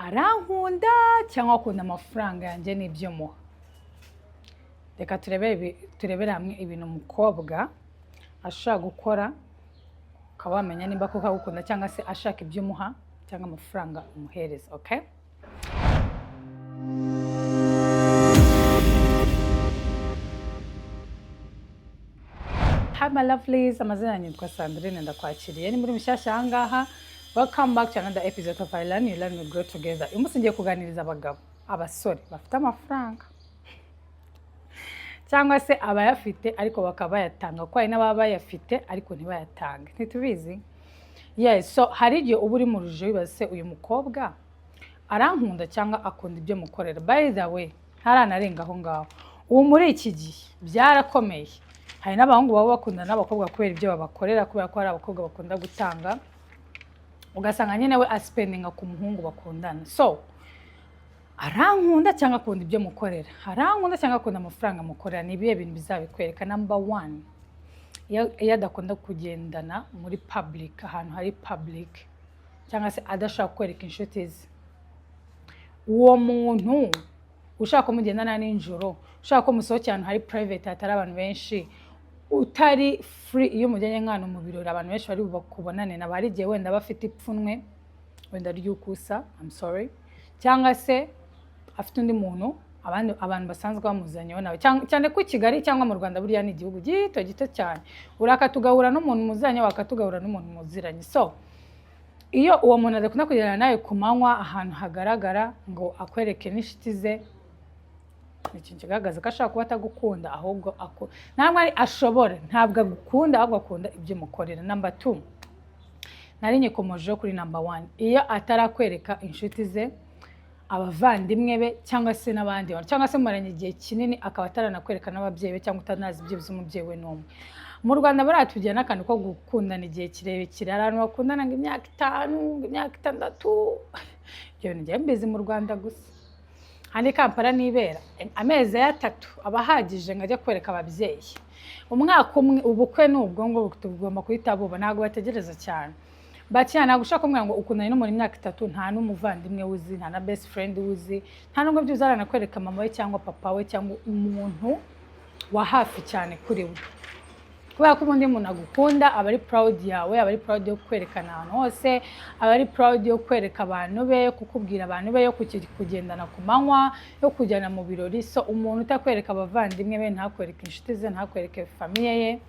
arankunda cyangwa akunda amafaranga yanjye n'ibyo muha. Reka turebere hamwe ibintu umukobwa ashaka gukora ukaba wamenya nimba koko agukunda cyangwa se ashaka ibyo umuha cyangwa amafaranga umuhereza. Okay, hi my lovelies, amazina yitwa Sandrine, ndakwakiriye ni muri mushyashya aha ngaha. Welcome back to another episode of I Learn You Learn We Grow Together. Uyu munsi ngiye kuganiriza abagabo, abasore bafite amafaranga cyangwa se abayafite ariko bakaba bayatanga, kuko hari n'ababa bayafite ariko ntibayatange. Ntitubizi? Yes, so hari igihe uba uri mu rujijo wibaza se uyu mukobwa arankunda cyangwa akunda ibyo mukorera. By the way, ntaranarenga aho ngaho. Ubu muri iki gihe byarakomeye. Hari n'abahungu baba bakunda n'abakobwa kubera ibyo babakorera, kubera ko hari abakobwa bakunda gutanga, ugasanga nyine we aspendinga ku muhungu bakundana. So arankunda cyangwa akunda ibyo mukorera, arankunda cyangwa akunda amafaranga mukorera, ni ibihe bintu bizabikwereka? Number one, iyo adakunda kugendana muri public, ahantu hari public, cyangwa se adashaka kwereka inshuti ze. Uwo muntu ushaka kumugendana nijoro, ushaka ko musohokera ahantu hari private hatari abantu benshi, utari free, iyo mujyanye nk'ahantu mu birori abantu benshi bari bakubonane, na bari gihe wenda bafite ipfunwe, wenda ry'ukusa, I'm sorry, cyangwa se afite undi muntu abantu basanzwe bamuzanyeho nawe, cyane ko Kigali cyangwa mu Rwanda buriya ni igihugu gito cyane, urakatugahura n'umuntu muzanye, wakatugahura n'umuntu muziranye. So iyo uwo muntu adakunda kugendana nawe ku manywa ahantu hagaragara ngo akwereke n'inshuti ze, ni ikintu kigaragaza ko ashaka kuba atagukunda, ahubwo ntabwo ari ashobora, ntabwo agukunda, ahubwo akunda ibyo mukorera. Number two, nari nyikomojeho kuri number one, iyo atarakwereka inshuti ze, abavandimwe be, cyangwa se n'abandi bantu, cyangwa se mumaranye igihe kinini akaba ataranakwereka n'ababyeyi be, cyangwa utanazi ibyo by'umubyeyi we n'umwe. Mu Rwanda baratugira n'akantu ko gukundana igihe kirekire, abantu bakundana ngo imyaka 5, imyaka 6, ibyo bintu mbizi mu Rwanda gusa. Handi Kampala nibera amezi 3 abahagije ngo ajye kwereka ababyeyi. Umwaka umwe ubukwe n'ubwo ngo tugomba kuhita buba, ntago bategereza cyane. Bacyana gushaka kumwe ngo ukundanye n'umuntu imyaka 3, nta n'umuvandimwe uzi, nta na best friend uzi, nta nubwo byuzarana kwereka mama we cyangwa papa we cyangwa umuntu wa hafi cyane kuri we. Kubera ko ubundi umuntu agukunda aba ari proud yawe, aba ari proud yo kwerekana ahantu hose, aba ari proud yo kwereka abantu be, kukubwira abantu be, yo kugendana ku manywa, yo kujyana mu birori. So umuntu utakwereka abavandimwe be, ntakwereka inshuti ze, ntakwereke famiye ye,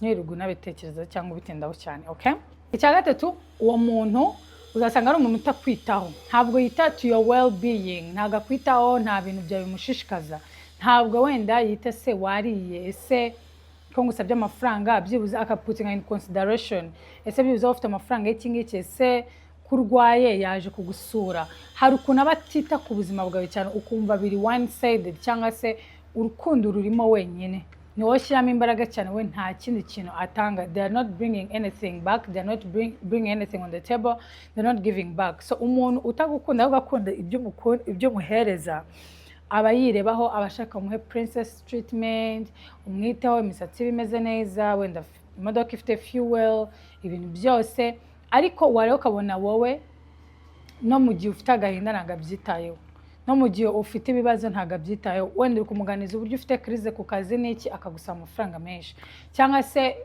nyirugu nabitekereza cyangwa bitindaho cyane. Okay, icya gatatu, uwo muntu uzasanga ari umuntu utakwitaho, ntabwo yita to your well being, ntabwo akwitaho, nta bintu byawe bimushishikaza, ntabwo wenda yita se wariye, ese ko ngusabye amafaranga byibuze akaputinga in consideration, ese byibuze ufite amafaranga y'iki ngiki, ese kurwaye yaje kugusura. Hari ukuntu abatita ku buzima bwawe cyane, ukumva biri one sided, cyangwa se urukundo rurimo wenyine, ni wowe shyiramo imbaraga cyane, we nta kindi kintu atanga. They are not bringing anything back, they are not bringing anything on the table, they are not giving back. So umuntu utagukunda ahubwo akunda ibyo muhereza, aba yirebaho, abashaka umuhe princess treatment, umwiteho, imisatsi bimeze neza, wenda imodoka ifite fuel, ibintu byose, ariko wareba ukabona wowe no mu gihe ufite agahinda ntabwo abyitayeho, no mu gihe ufite ibibazo ntabwo abyitayeho, wenda uri kumuganiza uburyo ufite crise ku kazi n'iki, akagusaba amafaranga menshi, cyangwa se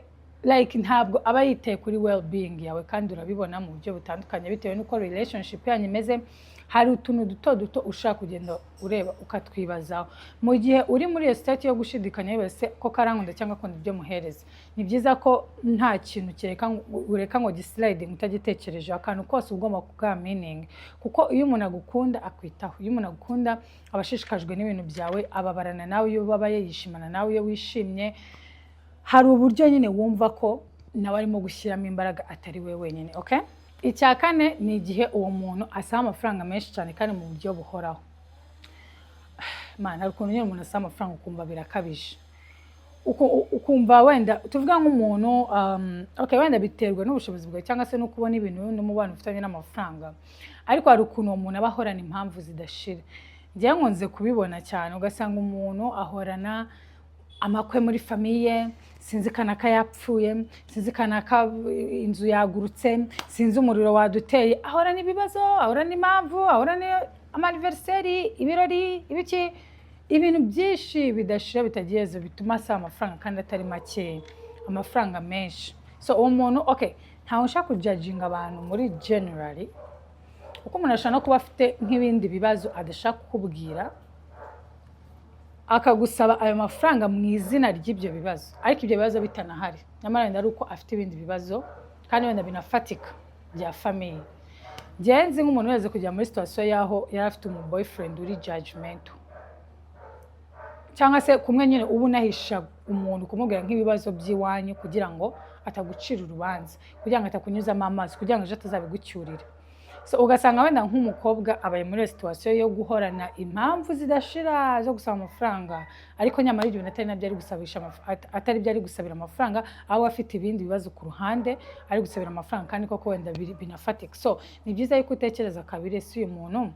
like ntabwo aba yitaye kuri well being yawe. Kandi urabibona mu buryo butandukanye bitewe n'uko relationship yanyu imeze. Hari utuntu duto ushaka kugenda ureba ukatwibazaho mu gihe uri muri iyo state yo gushidikanya, yose ko karankunda cyangwa akunda ibyo muhereza. Ni byiza ko nta kintu ureka ngo gisliding utagitekereje, akantu kose ugomba kugaha meaning, kuko iyo umuntu agukunda akwitaho, iyo umuntu agukunda abashishikajwe n'ibintu byawe, ababarana nawe iyo ubabaye, yishimana nawe iyo wishimye. Hari uburyo nyine wumva ko nawe arimo gushyiramo imbaraga atari we wenyine. Okay, icya kane ni igihe uwo muntu asaba amafaranga menshi cyane kandi mu buryo buhoraho. Man, hari ukuntu nyine umuntu asaba amafaranga ukumva birakabije, ukumva wenda tuvuga nk'umuntu okay, wenda biterwa n'ubushobozi bwawe cyangwa se no kubona ibintu n'umubano ufitanye n'amafaranga, ariko hari ukuntu uwo muntu aba ahorana impamvu zidashira. Njye nkunze kubibona cyane, ugasanga umuntu ahorana amakwe muri famiye, sinzi kanaka yapfuye, sinzi kanaka inzu yagurutse, sinzi umuriro waduteye, ahora n'ibibazo, ahora n'impamvu, ahora ni amaniversary, ibirori, ibiki, ibintu byinshi bidashira bitagiyezo bituma asaba amafaranga kandi atari make, amafaranga menshi. So uwo muntu okay, ntawe nshaka kujudginga abantu muri generally, uko umuntu ashaka no kuba afite nk'ibindi bibazo adashaka kukubwira akagusaba ayo mafaranga mu izina ry'ibyo bibazo, ariko ibyo bibazo bitanahari, nyamara wenda ari uko afite ibindi bibazo kandi wenda binafatika bya famille. Ngenzi nk'umuntu wese kujya muri situation yaho yari afite umu boyfriend uri judgmental, cyangwa se kumwe nyine ubu nahisha umuntu kumubwira nk'ibibazo by'iwanyu kugira ngo atagucira urubanza, kugira ngo atakunyuzamo amaso, kugira ngo ejo atazabigucyurira. So ugasanga wenda nk'umukobwa abaye muri situation yo guhorana impamvu zidashira zo gusaba amafaranga, ariko nyamara ibyo atari nabyo ari gusabisha atari byo ari gusabira amafaranga, aho afite ibindi bibazo ku ruhande ari gusabira amafaranga kandi koko wenda binafatika. So ni byiza yuko utekereza kabiri, ese uyu muntu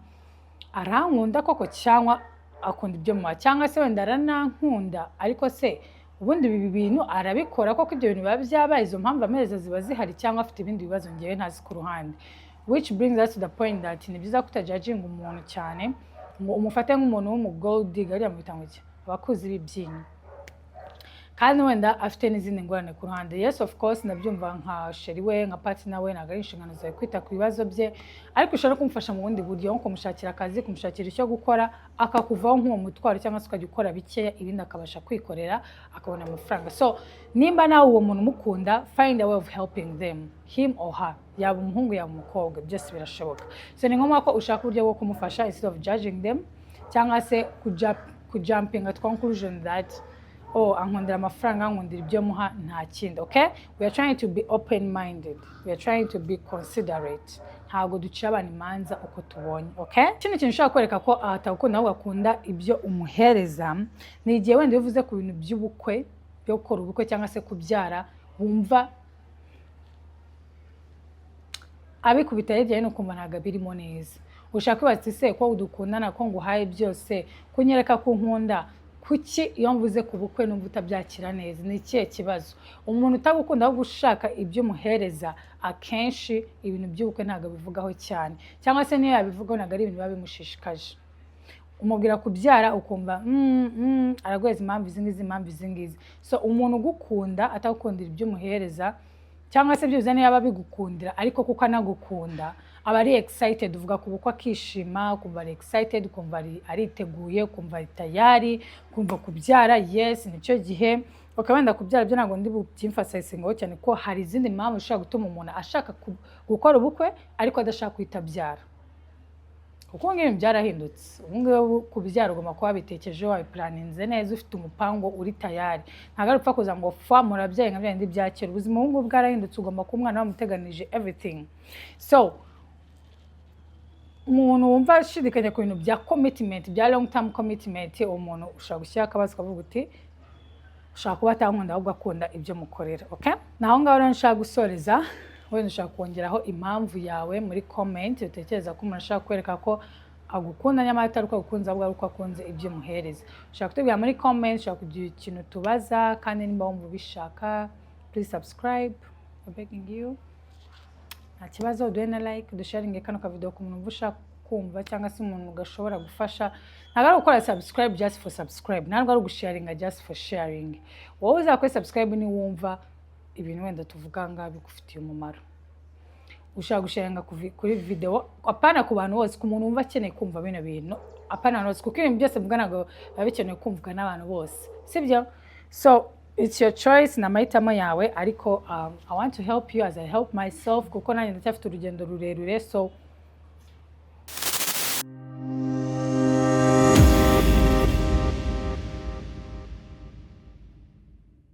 arankunda koko cyangwa akunda ibyo muha, cyangwa se wenda aranankunda ariko se ubundi ibi bintu arabikora koko ibyo bintu biba byabaye, izo mpamvu amezi ziba zihari, cyangwa afite ibindi bibazo ngewe ntazi ku ruhande. Which brings us to the point that ni byiza kutajudginga umuntu cyane ngo umufate nk'umuntu w'umugold digger ariya mu bitango cye, abakuzi b'ibyinyo kandi wenda afite n'izindi ngorane ku ruhande. Yes of course nabyumva nka sheri we, nka partner we, ntabwo ari inshingano zawe kwita ku bibazo bye, ariko ushobora kumufasha mu bundi buryo nko kumushakira akazi, kumushakira icyo gukora, akakuvaho nk'uwo mutwaro, cyangwa se ukajya ukora bikeya ibindi akabasha kwikorera akabona amafaranga. So nimba nawe uwo muntu umukunda, find a way of helping them, him or her, yaba umuhungu yaba umukobwa, byose birashoboka. So ni ngombwa ko ushaka uburyo bwo kumufasha instead of judging them, cyangwa se kujumping at conclusion that oh ankundira amafaranga, ankundira ibyo muha, nta kindi. Okay, we are trying to be open minded, we are trying to be considerate, ntabwo ducira abantu imanza uko tubonye. Okay, ikindi kintu ushaka kwereka ko atagukunda ahubwo akunda ibyo umuhereza, ni igihe wenda bivuze ku bintu by'ubukwe, byo gukora ubukwe cyangwa se kubyara, wumva abikubita hirya no kumva ntabwo birimo neza. Ushaka kwibaza se ko udukundana, ko nguhaye byose, kunyereka ko nkunda, kuki iyo mvuze ku bukwe numva utabyakira neza? Ni ikihe kibazo? Umuntu utagukunda ahubwo ushaka ibyo umuhereza, akenshi ibintu by'ubukwe ntabwo bivugaho cyane, cyangwa se niyo yabivugaho ntabwo ari ibintu biba bimushishikaje. Umubwira kubyara ukumva araguheza impamvu izi ngizi, impamvu izi ngizi. So umuntu ugukunda atagukundira ibyo umuhereza, cyangwa se byuze niyo aba bigukundira ariko kuko anagukunda, aba ari excited, uvuga ku bukwe akishima, kumva ari excited, kumva ariteguye, kumva ari tayari, kumva kubyara. Yes, nicyo gihe wenda kubyara byo ntabwo ndi bubyimfasayisingaho cyane, ko hari izindi mpamvu ushaka gutuma umuntu ashaka gukora ubukwe ariko adashaka kwita byara. Kuko ngiye byarahindutse, ubungubu kubyara ugomba kuba bitekereje, wabiplaninze neza, ufite umupango uri tayari. Ntabwo ari upfa kuza ngo fa murabyaye nka byandi byakera. Ubuzima ubungubu bwarahindutse, ugomba kuba umwana wamuteganije everything. So umuntu wumva ashidikanya ku bintu bya commitment, bya long term commitment, umuntu ushaka gushyira akabazo kavuga uti ushaka kuba atankunda ahubwo akunda ibyo mukorera. Okay, naho ngaho rero nshaka gusoreza, wenda ushaka kongeraho impamvu yawe muri comment, utekereza ko umuntu ashaka kwereka ko agukunda nyamara atari uko agukunze ahubwo ari uko akunze ibyo muhereza. Ushaka kutubwira muri comment, ushaka kugira ikintu tubaza, kandi nimba wumva ubishaka please subscribe, I'm begging you. Nta kibazo, duhe na like, dusharinge kano ka video ku muntu ushaka kumva cyangwa se umuntu ugashobora gufasha. Ntabwo ari gukora subscribe just for subscribe, ntabwo ari ugusharinga just for sharing. Wowe uzakora subscribe ni wumva ibintu wenda tuvuga ngaho bigufitiye umumaro. Ushaka gusharinga kuri video, apana ku bantu bose, ku muntu wumva akeneye kumva bino bintu, apana bose, kuko ibintu byose mvuga ntabwo biba bikeneye kumvwa n'abantu bose, sibyo? So it's your choice, na mahitamo yawe, ariko I want to help you as I help myself, kuko nanjye ndacyafite urugendo rurerure. So